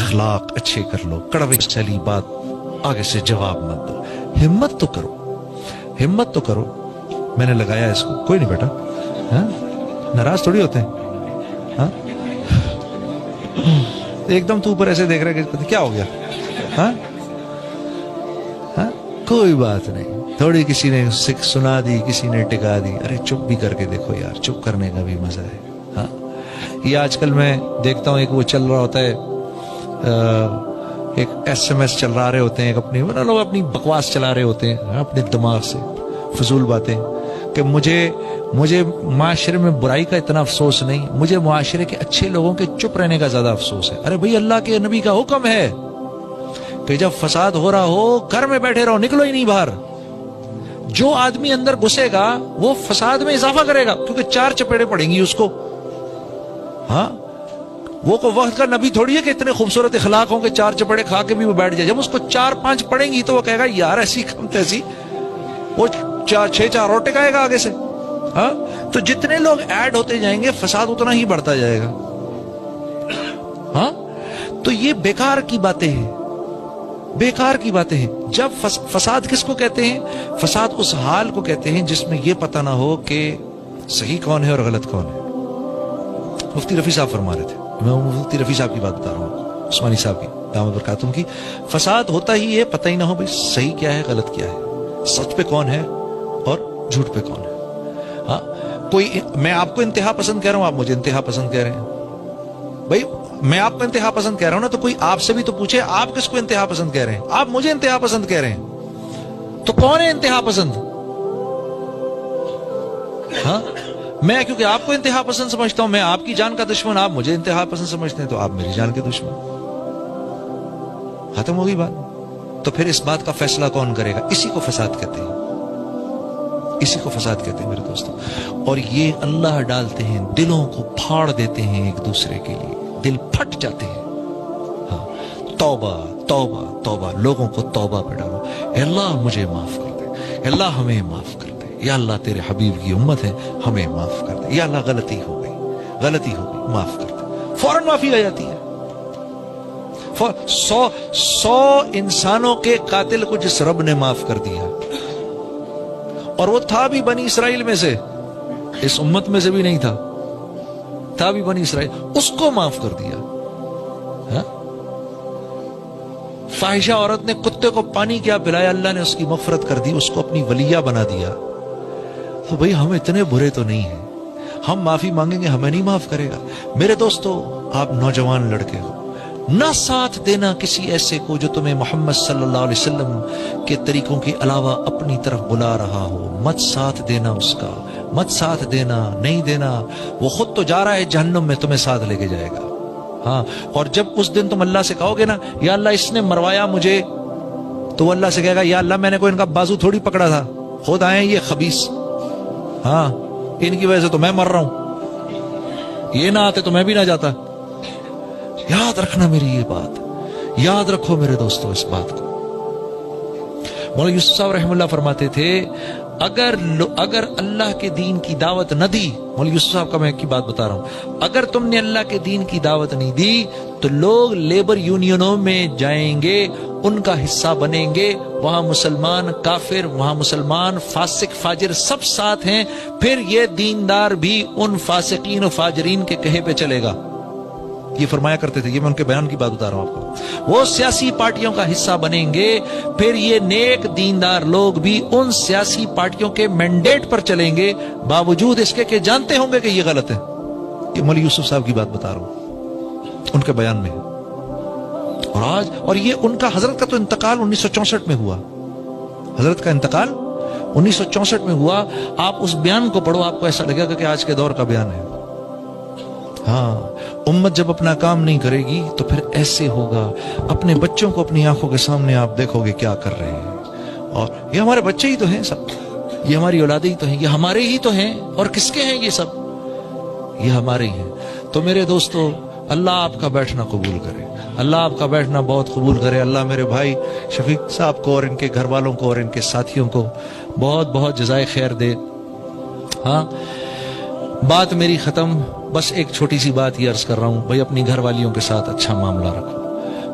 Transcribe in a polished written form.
اخلاق اچھے کر لو، کڑوے چلی بات آگے سے جواب مت دو، ہمت تو کرو، ہمت تو کرو۔ میں نے لگایا اس کو، کوئی نہیں بیٹا، ہاں ناراض تھوڑی ہوتے ہیں، ہاں ایک دم تو اوپر ایسے دیکھ رہا ہے کہ کیا ہو گیا، ہاں ہاں کوئی بات نہیں، تھوڑی کسی نے سنا دی، کسی نے ٹکا دی، ارے چپ بھی کر کے دیکھو یار، چپ کرنے کا بھی مزہ ہے۔ ہاں یہ آج کل میں دیکھتا ہوں ایک وہ چل رہا ہوتا ہے، ایک SMS چل رہے ہوتے ہیں، ایک لوگ اپنی بکواس چلا رہے ہوتے ہیں اپنے دماغ سے، فضول باتیں، کہ مجھے معاشرے میں برائی کا اتنا افسوس نہیں، مجھے معاشرے کے اچھے لوگوں کے چپ رہنے کا زیادہ افسوس ہے۔ ارے بھئی اللہ کے نبی کا حکم ہے کہ جب فساد ہو رہا ہو گھر میں بیٹھے رہو، نکلو ہی نہیں باہر۔ جو آدمی اندر گھسے گا وہ فساد میں اضافہ کرے گا، کیونکہ 4 چپیڑے پڑیں گی اس کو۔ ہاں وہ کو وقت کا نبی تھوڑی ہے کہ اتنے خوبصورت اخلاق ہوں کہ 4 چپیڑے کھا کے بھی وہ بیٹھ جائے۔ جب اس کو 4-5 پڑیں گی تو وہ کہے گا یار ایسی کم تیسی، وہ 6 اور ٹکائے گا آگے سے۔ ہاں تو جتنے لوگ ایڈ ہوتے جائیں گے فساد اتنا ہی بڑھتا جائے گا۔ ہاں تو یہ بیکار کی باتیں ہیں، بیکار کی باتیں ہیں۔ جب فساد کس کو کہتے ہیں؟ فساد اس حال کو کہتے ہیں جس میں یہ پتہ نہ ہو کہ صحیح کون ہے اور غلط کون ہے۔ مفتی رفیع صاحب فرما رہے تھے، میں مفتی رفیع صاحب کی بات بتا رہا ہوں، عثمانی صاحب کی دامت برکاتہم کی، فساد ہوتا ہی ہے پتہ ہی نہ ہو بھئی صحیح کیا ہے غلط کیا ہے، سچ پہ کون ہے اور جھوٹ پہ کون ہے۔ ہاں کوئی میں آپ کو انتہا پسند کہہ رہا ہوں، آپ مجھے انتہا پسند کہہ رہے ہیں، بھئی میں آپ کو انتہا پسند کہہ رہا ہوں نا، تو کوئی آپ سے بھی تو پوچھے آپ کس کو انتہا پسند کہہ رہے ہیں؟ آپ مجھے انتہا پسند کہہ رہے ہیں، تو کون ہے انتہا پسند؟ ہاں میں کیونکہ آپ کو انتہا پسند سمجھتا ہوں، میں آپ کی جان کا دشمن، آپ مجھے انتہا پسند سمجھتے ہیں تو آپ میری جان کے دشمن، ختم ہوگی بات۔ تو پھر اس بات کا فیصلہ کون کرے گا؟ اسی کو فساد کہتے ہیں، اسی کو فساد کہتے ہیں میرے دوستوں۔ اور یہ اللہ ڈالتے ہیں، دلوں کو پھاڑ دیتے ہیں ایک دوسرے کے لیے، دل پھٹ جاتے ہیں۔ ہاں توبہ توبہ توبہ، لوگوں کو توبہ پہ ڈالو، اے اللہ مجھے معاف کر دے، اے اللہ ہمیں معاف کر دے، یا اللہ تیرے حبیب کی امت ہے ہمیں معاف کر دے، یا اللہ غلطی ہو گئی، غلطی ہو گئی معاف کر دے، فوراً معافی آ جاتی ہے۔ 100 انسانوں کے قاتل کو جس رب نے معاف کر دیا، اور وہ تھا بھی بنی اسرائیل میں سے، اس امت میں سے بھی نہیں تھا بھی بنی اسرائیل، اس کو معاف کر دیا۔ ہاں فاحشہ عورت نے کتے کو پانی کیا پلایا، اللہ نے اس کی مغفرت کر دی، اس کو اپنی ولیہ بنا دیا۔ تو بھئی ہم اتنے برے تو نہیں ہیں، ہم معافی مانگیں گے ہمیں نہیں معاف کرے گا؟ میرے دوستو آپ نوجوان لڑکے ہو، نہ ساتھ دینا کسی ایسے کو جو تمہیں محمد صلی اللہ علیہ وسلم کے طریقوں کے علاوہ اپنی طرف بلا رہا ہو، مت ساتھ دینا اس کا، مت ساتھ دینا، نہیں دینا، وہ خود تو جا رہا ہے جہنم میں، تمہیں ساتھ لے کے جائے گا۔ ہاں اور جب اس دن تم اللہ سے کہو گے نا یا اللہ اس نے مروایا مجھے، تو وہ اللہ سے کہے گا یا اللہ میں نے کوئی ان کا بازو تھوڑی پکڑا تھا، خود آئے یہ خبیث، ہاں ان کی وجہ سے تو میں مر رہا ہوں، یہ نہ آتے تو میں بھی نہ جاتا۔ یاد رکھنا میری یہ بات، یاد رکھو میرے دوستو اس بات کو۔ مولانا یوسف صاحب رحمہ اللہ فرماتے تھے اگر اللہ کے دین کی دعوت نہ دی، مولانا یوسف صاحب کا میں کی بات بتا رہا ہوں، اگر تم نے اللہ کے دین کی دعوت نہیں دی تو لوگ لیبر یونینوں میں جائیں گے، ان کا حصہ بنیں گے، وہاں مسلمان کافر، وہاں مسلمان فاسق فاجر سب ساتھ ہیں، پھر یہ دیندار بھی ان فاسقین و فاجرین کے کہے پہ چلے گا۔ یہ فرمایا کرتے تھے، یہ میں ان کے بیان کی بات بتا رہا ہوں آپ کو، وہ سیاسی پارٹیوں کا حصہ بنیں گے، پھر یہ نیک دیندار لوگ بھی ان سیاسی پارٹیوں کے مینڈیٹ پر چلیں گے، باوجود اس کے کہ جانتے ہوں گے کہ یہ غلط ہے۔ یہ مولانا یوسف صاحب کی بات بتا رہا ہوں، ان کے بیان میں ہے۔ اور آج اور یہ ان کا حضرت کا تو انتقال 1964 میں ہوا، حضرت کا انتقال 1964 میں ہوا۔ آپ اس بیان کو پڑھو، آپ کو ایسا لگے گا کہ آج کے دور کا بیان ہے۔ ہاں امت جب اپنا کام نہیں کرے گی تو پھر ایسے ہوگا، اپنے بچوں کو اپنی آنکھوں کے سامنے آپ دیکھو گے کیا کر رہے ہیں، اور یہ ہمارے بچے ہی تو ہیں سب، یہ ہماری اولادیں ہی تو ہیں، یہ ہمارے ہی تو ہیں، اور کس کے ہیں یہ سب؟ یہ ہمارے ہی ہیں۔ تو میرے دوستو اللہ آپ کا بیٹھنا قبول کرے، اللہ آپ کا بیٹھنا بہت قبول کرے، اللہ میرے بھائی شفیق صاحب کو اور ان کے گھر والوں کو اور ان کے ساتھیوں کو بہت بہت جزائے خیر دے۔ ہاں بات میری ختم، بس ایک چھوٹی سی بات یہ عرض کر رہا ہوں، بھائی اپنی گھر والیوں کے ساتھ اچھا معاملہ رکھو،